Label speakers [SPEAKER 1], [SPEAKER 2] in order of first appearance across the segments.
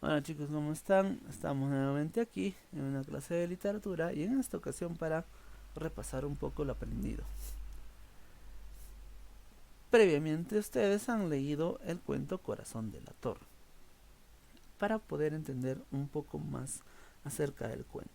[SPEAKER 1] Hola chicos, ¿cómo están? Estamos nuevamente aquí en una clase de literatura y en esta ocasión para repasar un poco lo aprendido. Previamente ustedes han leído el cuento Corazón de la Torre para poder entender un poco más acerca del cuento.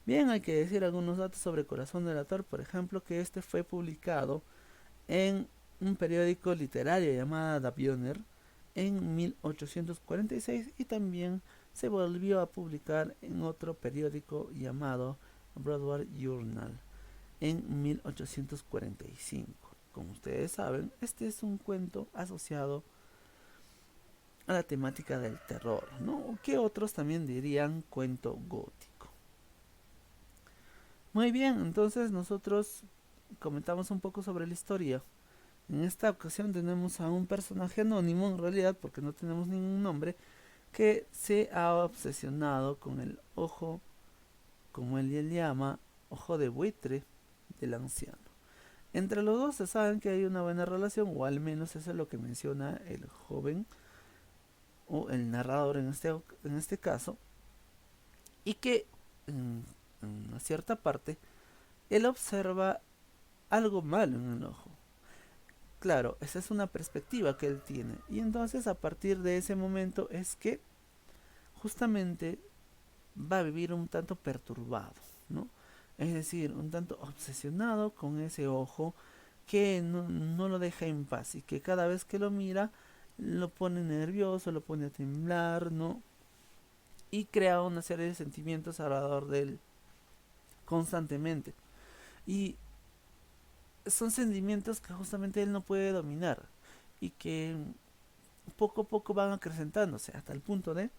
[SPEAKER 1] Bien, hay que decir algunos datos sobre Corazón de la Torre, por ejemplo, que este fue publicado en un periódico literario llamado Da Pioneer en 1846 y también se volvió a publicar en otro periódico llamado Broadway Journal en 1845. Como ustedes saben, este es un cuento asociado a la temática del terror, ¿no? Que otros también dirían cuento gótico. Muy bien, entonces nosotros comentamos un poco sobre la historia. En esta ocasión tenemos a un personaje anónimo, en realidad, porque no tenemos ningún nombre, que se ha obsesionado con el ojo, como él le llama, ojo de buitre del anciano. Entre los dos se saben que hay una buena relación, o al menos eso es lo que menciona el joven, o el narrador en este caso, y que en una cierta parte él observa algo malo en el ojo. Claro, esa es una perspectiva que él tiene. Y entonces a partir de ese momento es que justamente va a vivir un tanto perturbado, ¿no? Es decir, un tanto obsesionado con ese ojo que no lo deja en paz y que cada vez que lo mira lo pone nervioso, lo pone a temblar, ¿no? Y crea una serie de sentimientos alrededor de él constantemente. Y son sentimientos que justamente él no puede dominar y que poco a poco van acrecentándose hasta el punto de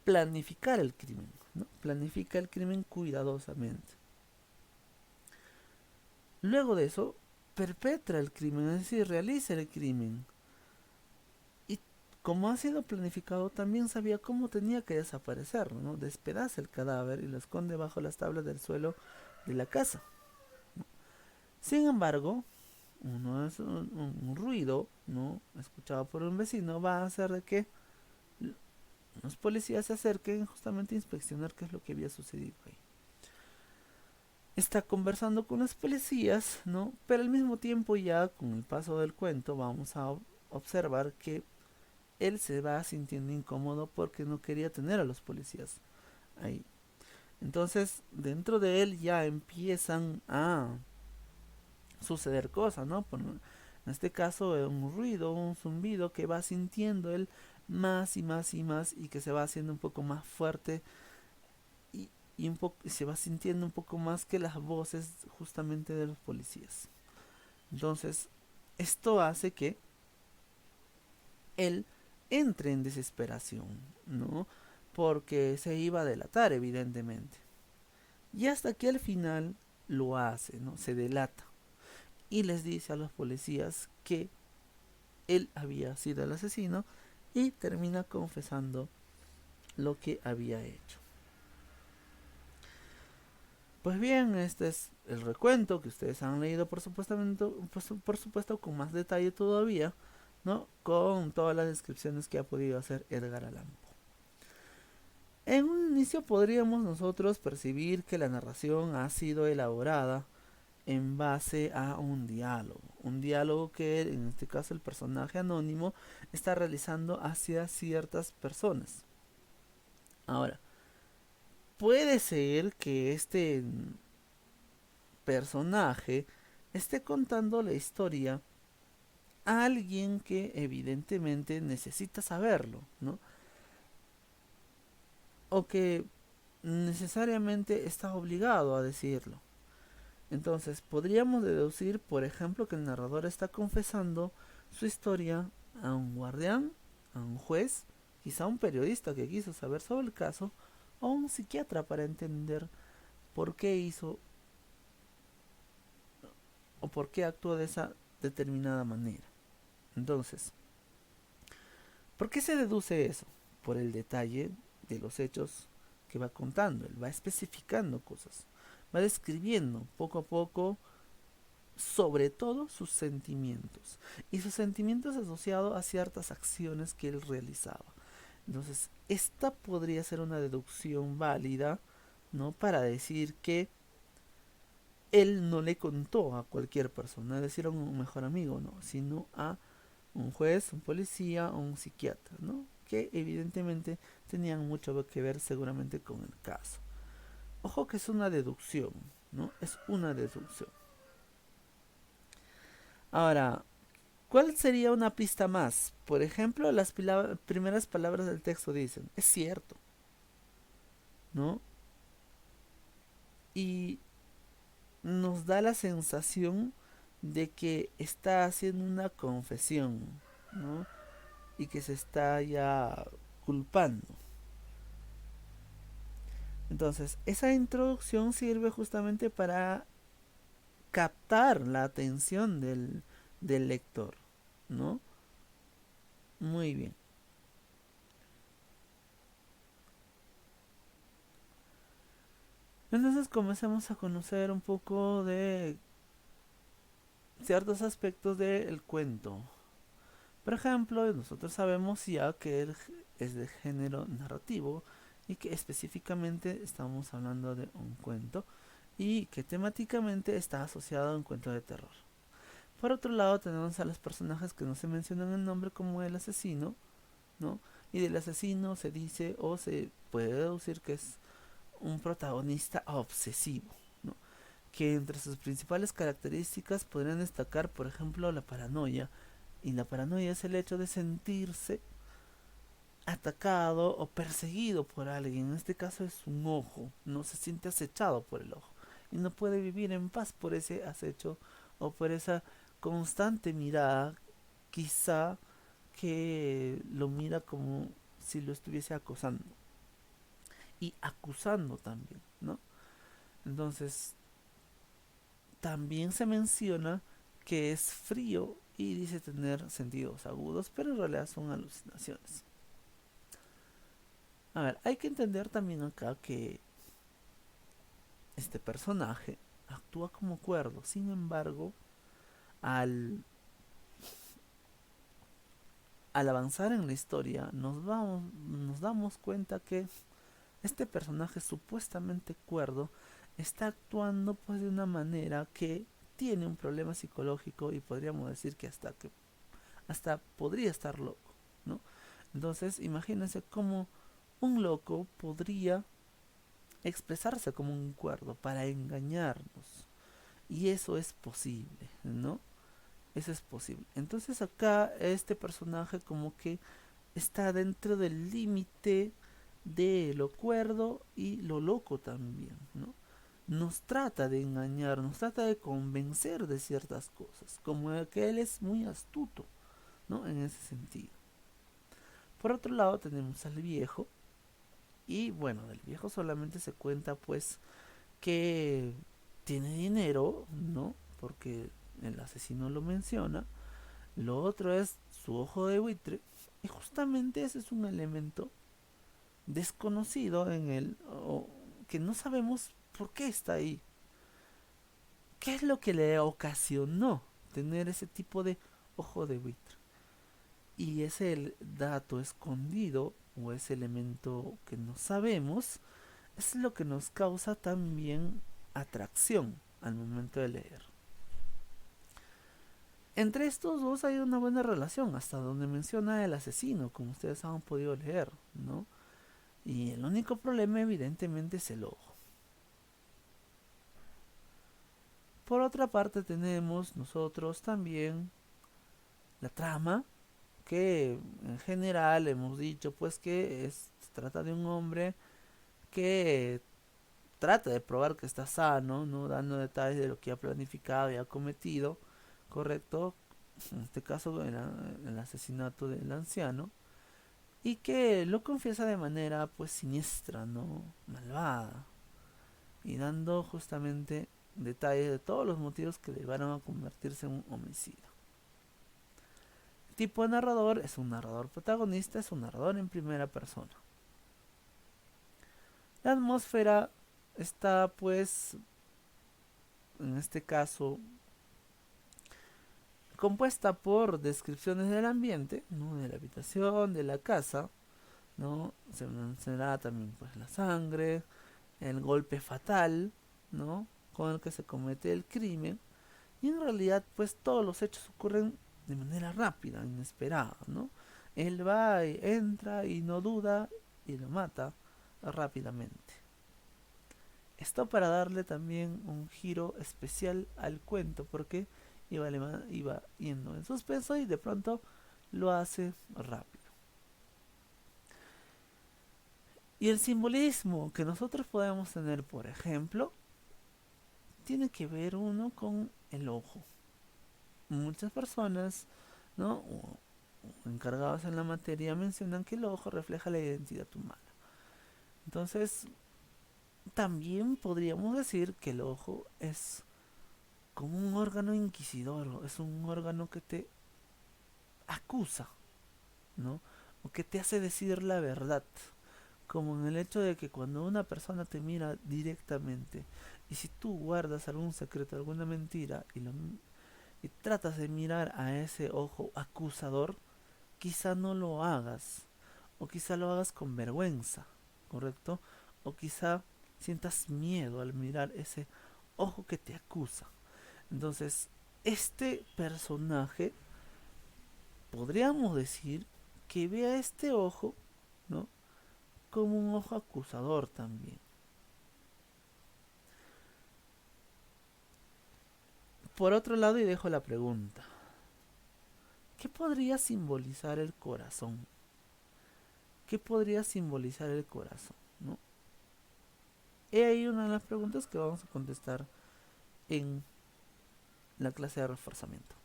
[SPEAKER 1] planificar el crimen, ¿no? Planifica el crimen cuidadosamente. Luego de eso, perpetra el crimen, es decir, realiza el crimen. Y como ha sido planificado, también sabía cómo tenía que desaparecer, ¿no? Despedaza el cadáver y lo esconde bajo las tablas del suelo de la casa. Sin embargo, un ruido, ¿no? Escuchado por un vecino, va a hacer de que los policías se acerquen justamente a inspeccionar qué es lo que había sucedido ahí. Está conversando con los policías, ¿no? Pero al mismo tiempo ya con el paso del cuento vamos a observar que él se va sintiendo incómodo porque no quería tener a los policías ahí. Entonces, dentro de él ya empiezan a suceder cosas, ¿no? En este caso, un ruido, un zumbido que va sintiendo él más y más y más y que se va haciendo un poco más fuerte y, y se va sintiendo un poco más que las voces justamente de los policías. Entonces, esto hace que él entre en desesperación, ¿no? Porque se iba a delatar, evidentemente. Y hasta que al final lo hace, ¿no? Se delata. Y les dice a los policías que él había sido el asesino y termina confesando lo que había hecho. Pues bien, este es el recuento que ustedes han leído por supuesto con más detalle todavía, ¿no? Con todas las descripciones que ha podido hacer Edgar Allan Poe. En un inicio podríamos nosotros percibir que la narración ha sido elaborada en base a un diálogo que en este caso el personaje anónimo está realizando hacia ciertas personas. Ahora, puede ser que este personaje esté contando la historia a alguien que evidentemente necesita saberlo, ¿no? O que necesariamente está obligado a decirlo. Entonces, podríamos deducir, por ejemplo, que el narrador está confesando su historia a un guardián, a un juez, quizá a un periodista que quiso saber sobre el caso, o a un psiquiatra para entender por qué hizo o por qué actuó de esa determinada manera. Entonces, ¿por qué se deduce eso? Por el detalle de los hechos que va contando. Él va especificando cosas, va describiendo poco a poco, sobre todo sus sentimientos y sus sentimientos asociados a ciertas acciones que él realizaba. Entonces, esta podría ser una deducción válida, ¿no? Para decir que él no le contó a cualquier persona, es decir, a un mejor amigo, ¿no? Sino a un juez, un policía o un psiquiatra, ¿no? Que evidentemente tenían mucho que ver seguramente con el caso. Ojo que es una deducción, ¿no? Es una deducción. Ahora, ¿cuál sería una pista más? Por ejemplo, las primeras palabras del texto dicen, es cierto, ¿no? Y nos da la sensación de que está haciendo una confesión, ¿no? Y que se está ya culpando. Entonces, esa introducción sirve justamente para captar la atención del lector, ¿no? Muy bien. Entonces comencemos a conocer un poco de ciertos aspectos del cuento. Por ejemplo, nosotros sabemos ya que él es de género narrativo y que específicamente estamos hablando de un cuento y que temáticamente está asociado a un cuento de terror. Por otro lado, tenemos a los personajes que no se mencionan el nombre como el asesino, ¿no? Y del asesino se dice o se puede deducir que es un protagonista obsesivo, ¿no? Que entre sus principales características podrían destacar, por ejemplo, la paranoia. Y la paranoia es el hecho de sentirse atacado o perseguido por alguien. En este caso es un ojo, no se siente acechado por el ojo. Y no puede vivir en paz por ese acecho o por esa constante mirada, quizá que lo mira como si lo estuviese acosando y acusando también, ¿no? Entonces, también se menciona que es frío y dice tener sentidos agudos, pero en realidad son alucinaciones. A ver, hay que entender también acá que este personaje actúa como cuerdo, sin embargo, al, al avanzar en la historia nos damos cuenta que este personaje supuestamente cuerdo está actuando pues de una manera que tiene un problema psicológico y podríamos decir que hasta podría estar loco, ¿no? Entonces, imagínense cómo un loco podría expresarse como un cuerdo para engañarnos. Y eso es posible, ¿no? Eso es posible. Entonces acá este personaje como que está dentro del límite de lo cuerdo y lo loco también, ¿no? Nos trata de engañar, nos trata de convencer de ciertas cosas, como que él es muy astuto, ¿no? En ese sentido. Por otro lado tenemos al viejo, y bueno, del viejo solamente se cuenta pues que tiene dinero, ¿no? Porque el asesino lo menciona. Lo otro es su ojo de buitre. Y justamente ese es un elemento desconocido en él, o que no sabemos por qué está ahí. ¿Qué es lo que le ocasionó tener ese tipo de ojo de buitre? Y ese el dato escondido o ese elemento que no sabemos es lo que nos causa también atracción al momento de leer. Entre estos dos hay una buena relación, hasta donde menciona el asesino, como ustedes han podido leer, ¿no? Y el único problema evidentemente es el ojo. Por otra parte tenemos nosotros también la trama, que en general hemos dicho pues que se trata de un hombre que trata de probar que está sano, ¿no? Dando detalles de lo que ha planificado y ha cometido, ¿correcto? En este caso el asesinato del anciano, y que lo confiesa de manera pues siniestra, ¿no? Malvada, y dando justamente detalles de todos los motivos que le llevaron a convertirse en un homicidio. El tipo de narrador es un narrador protagonista, es un narrador en primera persona. La atmósfera está pues en este caso compuesta por descripciones del ambiente, ¿no? De la habitación, de la casa, ¿no? Se mencionará también pues la sangre, el golpe fatal, ¿no? Con el que se comete el crimen. Y en realidad pues todos los hechos ocurren de manera rápida, inesperada, ¿no? Él va y entra y no duda y lo mata rápidamente. Esto para darle también un giro especial al cuento, porque iba yendo en suspenso y de pronto lo hace rápido. Y el simbolismo que nosotros podemos tener, por ejemplo, tiene que ver uno con el ojo. Muchas personas, ¿no? O encargados en la materia mencionan que el ojo refleja la identidad humana. Entonces, también podríamos decir que el ojo es como un órgano inquisidor, es un órgano que te acusa, ¿no? O que te hace decir la verdad, como en el hecho de que cuando una persona te mira directamente y si tú guardas algún secreto, alguna mentira y tratas de mirar a ese ojo acusador, quizá no lo hagas, o quizá lo hagas con vergüenza, ¿correcto? O quizá sientas miedo al mirar ese ojo que te acusa. Entonces, este personaje podríamos decir que ve a este ojo, ¿no? Como un ojo acusador también. Por otro lado, y dejo la pregunta, ¿qué podría simbolizar el corazón? ¿Qué podría simbolizar el corazón? ¿No? He ahí una de las preguntas que vamos a contestar en la clase de reforzamiento.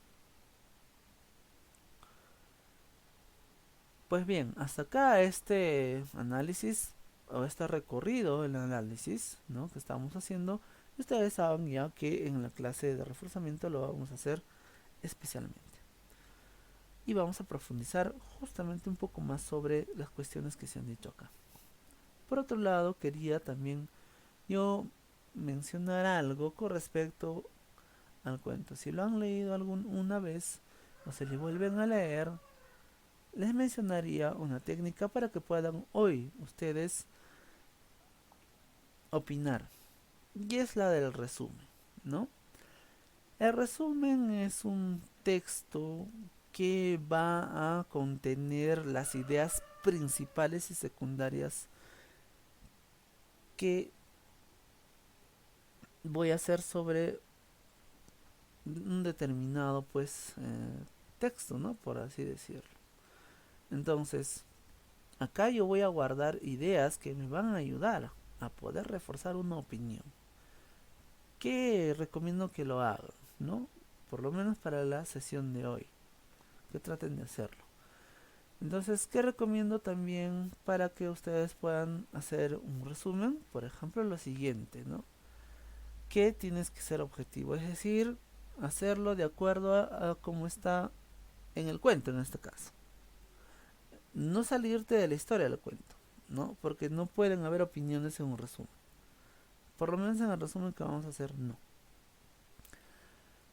[SPEAKER 1] Pues bien, hasta acá este análisis o este recorrido, el análisis, ¿no? Que estamos haciendo. Ustedes saben ya que en la clase de reforzamiento lo vamos a hacer especialmente. Y vamos a profundizar justamente un poco más sobre las cuestiones que se han dicho acá. Por otro lado, quería también yo mencionar algo con respecto al cuento. Si lo han leído una vez o se le vuelven a leer, les mencionaría una técnica para que puedan hoy ustedes opinar. Y es la del resumen, ¿no? El resumen es un texto que va a contener las ideas principales y secundarias que voy a hacer sobre un determinado pues texto, ¿no? Por así decirlo. Entonces, acá yo voy a guardar ideas que me van a ayudar a poder reforzar una opinión. ¿Qué recomiendo que lo hagan? ¿No? Por lo menos para la sesión de hoy. Que traten de hacerlo. Entonces, ¿qué recomiendo también para que ustedes puedan hacer un resumen? Por ejemplo, lo siguiente, ¿no? Que tienes que ser objetivo, es decir, hacerlo de acuerdo a cómo está en el cuento en este caso. No salirte de la historia del cuento, ¿no? Porque no pueden haber opiniones en un resumen. Por lo menos en el resumen que vamos a hacer, no.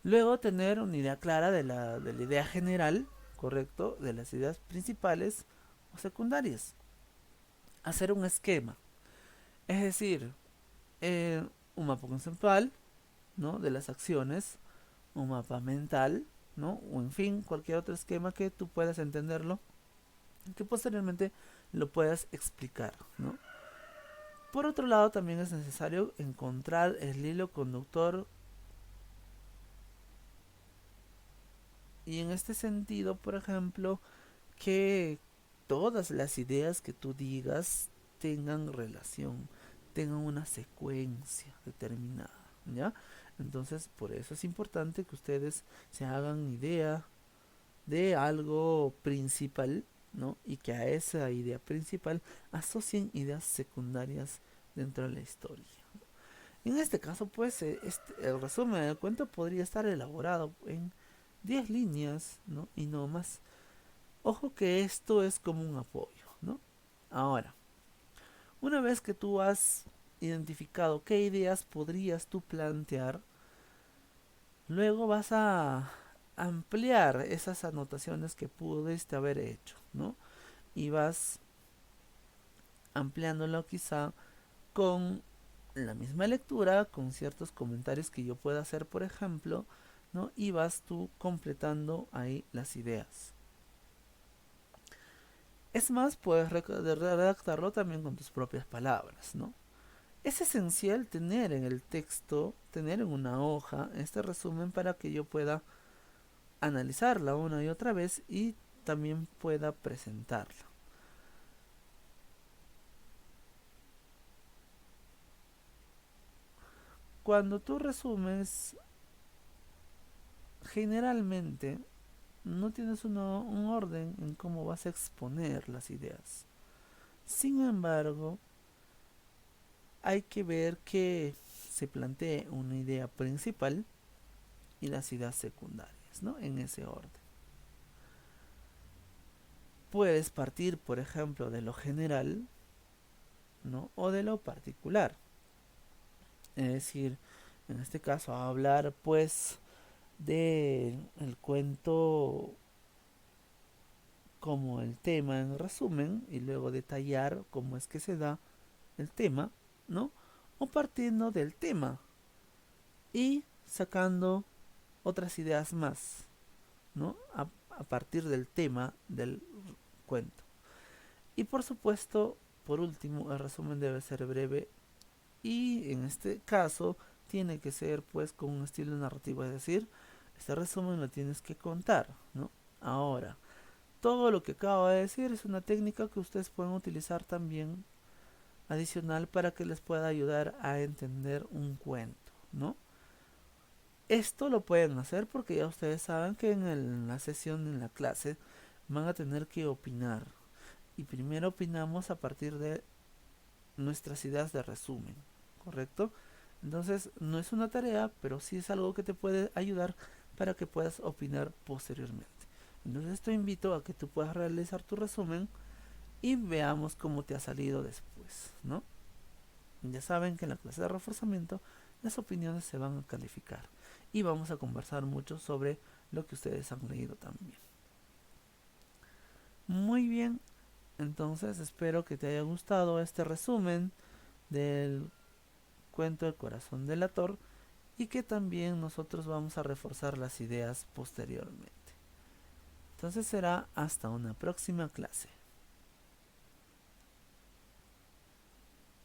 [SPEAKER 1] Luego tener una idea clara de la idea general, correcto, de las ideas principales o secundarias. Hacer un esquema, es decir, un mapa conceptual, ¿no? De las acciones, un mapa mental, ¿no? O en fin, cualquier otro esquema que tú puedas entenderlo, que posteriormente lo puedas explicar, ¿no? Por otro lado, también es necesario encontrar el hilo conductor y en este sentido, por ejemplo, que todas las ideas que tú digas tengan relación, tengan una secuencia determinada, ¿ya? Entonces, por eso es importante que ustedes se hagan idea de algo principal, ¿no? Y que a esa idea principal asocien ideas secundarias dentro de la historia. En este caso, pues, el resumen del cuento podría estar elaborado en 10 líneas, ¿no? Y no más. Ojo que esto es como un apoyo, ¿no? Ahora, una vez que tú has identificado qué ideas podrías tú plantear, luego vas a ampliar esas anotaciones que pudiste haber hecho, ¿no? Y vas ampliándolo quizá con la misma lectura, con ciertos comentarios que yo pueda hacer, por ejemplo, ¿no? Y vas tú completando ahí las ideas. Es más, puedes redactarlo también con tus propias palabras, ¿no? Es esencial tener en el texto, tener en una hoja este resumen para que yo pueda analizarla una y otra vez y también pueda presentarla. Cuando tú resumes, generalmente no tienes un orden en cómo vas a exponer las ideas. Sin embargo, hay que ver que se plantee una idea principal y las ideas secundarias, ¿no? En ese orden. Puedes partir, por ejemplo, de lo general, ¿no? O de lo particular. Es decir, en este caso, hablar pues de el cuento como el tema en resumen y luego detallar cómo es que se da el tema, ¿no? O partiendo del tema y sacando otras ideas más, ¿no? A partir del tema del cuento. Y por supuesto, por último, el resumen debe ser breve y en este caso tiene que ser pues con un estilo narrativo, es decir, este resumen lo tienes que contar, ¿no? Ahora, todo lo que acabo de decir es una técnica que ustedes pueden utilizar también adicional para que les pueda ayudar a entender un cuento, ¿no? Esto lo pueden hacer porque ya ustedes saben que en la sesión, en la clase, van a tener que opinar. Y primero opinamos a partir de nuestras ideas de resumen, ¿correcto? Entonces no es una tarea, pero sí es algo que te puede ayudar para que puedas opinar posteriormente. Entonces te invito a que tú puedas realizar tu resumen y veamos cómo te ha salido después, ¿no? Ya saben que en la clase de reforzamiento las opiniones se van a calificar y vamos a conversar mucho sobre lo que ustedes han leído también. Muy bien, entonces espero que te haya gustado este resumen del cuento El corazón del ator y que también nosotros vamos a reforzar las ideas posteriormente. Entonces será hasta una próxima clase.